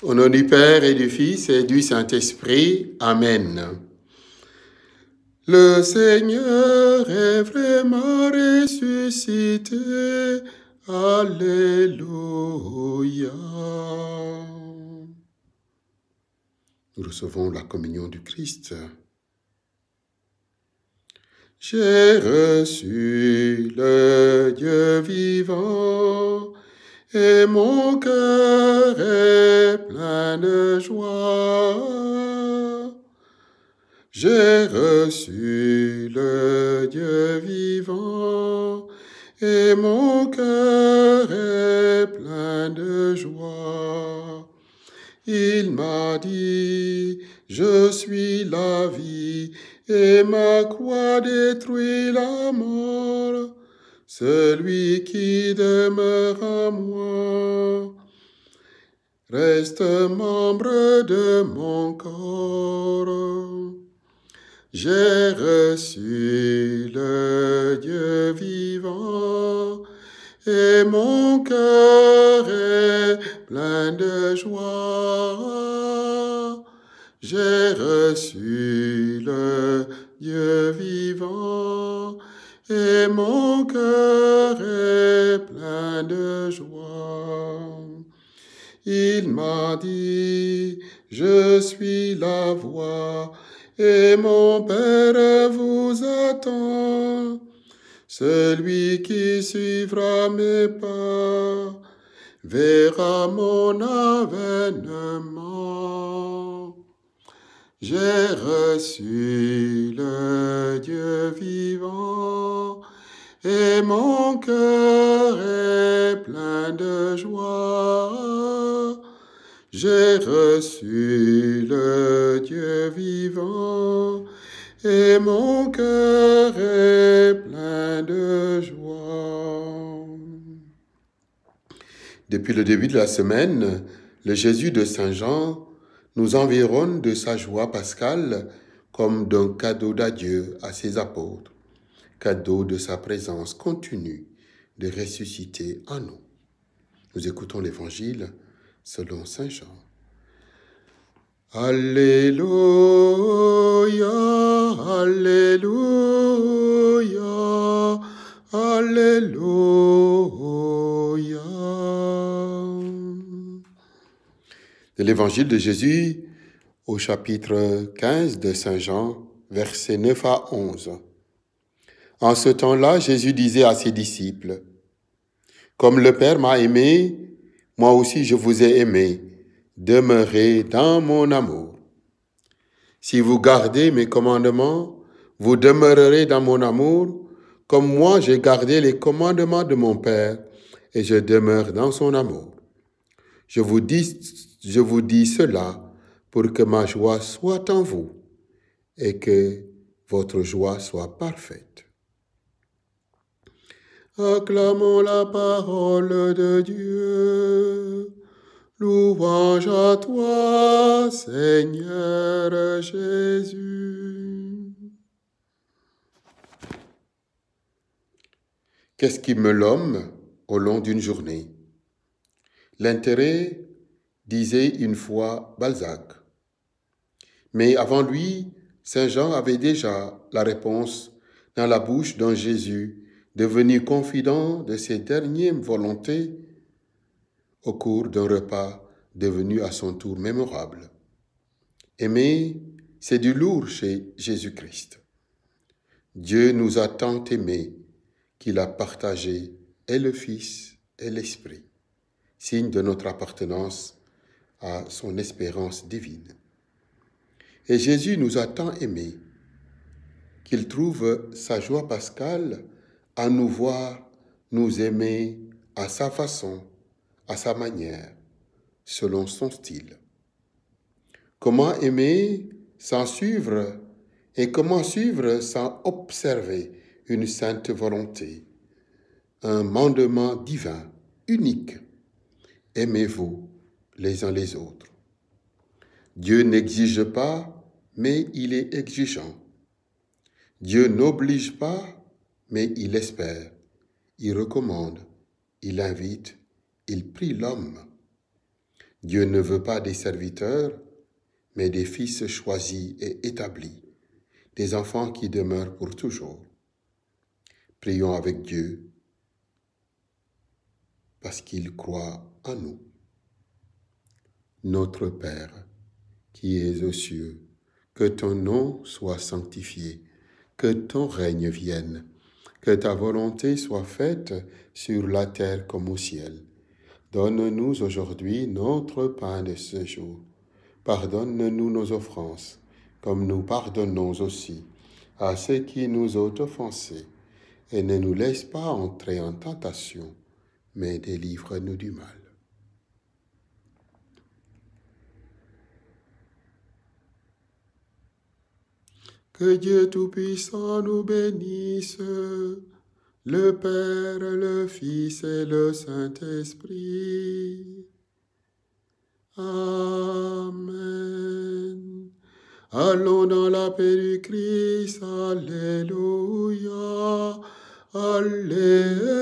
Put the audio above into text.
Au nom du Père et du Fils et du Saint-Esprit. Amen. Le Seigneur est vraiment ressuscité. Alléluia. Nous recevons la communion du Christ. J'ai reçu le Dieu vivant, et mon cœur est plein de joie. J'ai reçu le Dieu vivant, et mon cœur est plein de joie. Il m'a dit, je suis la vie, et ma croix détruit la mort. Celui qui demeure en moi reste membre de mon corps. J'ai reçu le Dieu vivant, et mon cœur est plein de joie. J'ai reçu le Dieu vivant, et mon cœur est plein de joie. Il m'a dit, je suis la voie, et mon Père vous attend. Celui qui suivra mes pas verra mon avènement. J'ai reçu le Dieu vivant, et mon cœur est plein de joie. J'ai reçu le Dieu vivant, et mon cœur est plein de joie. Depuis le début de la semaine, le Jésus de Saint Jean nous environne de sa joie pascale comme d'un cadeau d'adieu à ses apôtres, cadeau de sa présence continue de ressusciter en nous. Nous écoutons l'Évangile selon Saint Jean. Alléluia, Alléluia, Alléluia. De l'Évangile de Jésus au chapitre 15 de Saint Jean, versets 9 à 11. En ce temps-là, Jésus disait à ses disciples, « Comme le Père m'a aimé, moi aussi je vous ai aimé. Demeurez dans mon amour. Si vous gardez mes commandements, vous demeurerez dans mon amour, comme moi j'ai gardé les commandements de mon Père, et je demeure dans son amour. Je vous dis cela pour que ma joie soit en vous, et que votre joie soit parfaite. » Acclamons la parole de Dieu. Louange à toi, Seigneur Jésus. Qu'estime l'homme au long d'une journée? L'intérêt, disait une fois Balzac. Mais avant lui, Saint Jean avait déjà la réponse dans la bouche d'un Jésus devenu confident de ses dernières volontés au cours d'un repas devenu à son tour mémorable. Aimer, c'est du lourd chez Jésus-Christ. Dieu nous a tant aimés qu'il a partagé et le Fils et l'Esprit, signe de notre appartenance à son espérance divine. Et Jésus nous a tant aimés qu'il trouve sa joie pascale à nous voir nous aimer à sa façon, à sa manière, selon son style. Comment aimer sans suivre et comment suivre sans observer une sainte volonté, un mandement divin, unique. Aimez-vous les uns les autres. Dieu n'exige pas, mais il est exigeant. Dieu n'oblige pas, mais il espère, il recommande, il invite, il prie l'homme. Dieu ne veut pas des serviteurs, mais des fils choisis et établis, des enfants qui demeurent pour toujours. Prions avec Dieu parce qu'il croit en nous. Notre Père, qui es aux cieux, que ton nom soit sanctifié, que ton règne vienne, que ta volonté soit faite sur la terre comme au ciel. Donne-nous aujourd'hui notre pain de ce jour. Pardonne-nous nos offenses, comme nous pardonnons aussi à ceux qui nous ont offensés. Et ne nous laisse pas entrer en tentation, mais délivre-nous du mal. Que Dieu Tout-Puissant nous bénisse, le Père, le Fils et le Saint-Esprit. Amen. Allons dans la paix du Christ. Alléluia. Alléluia.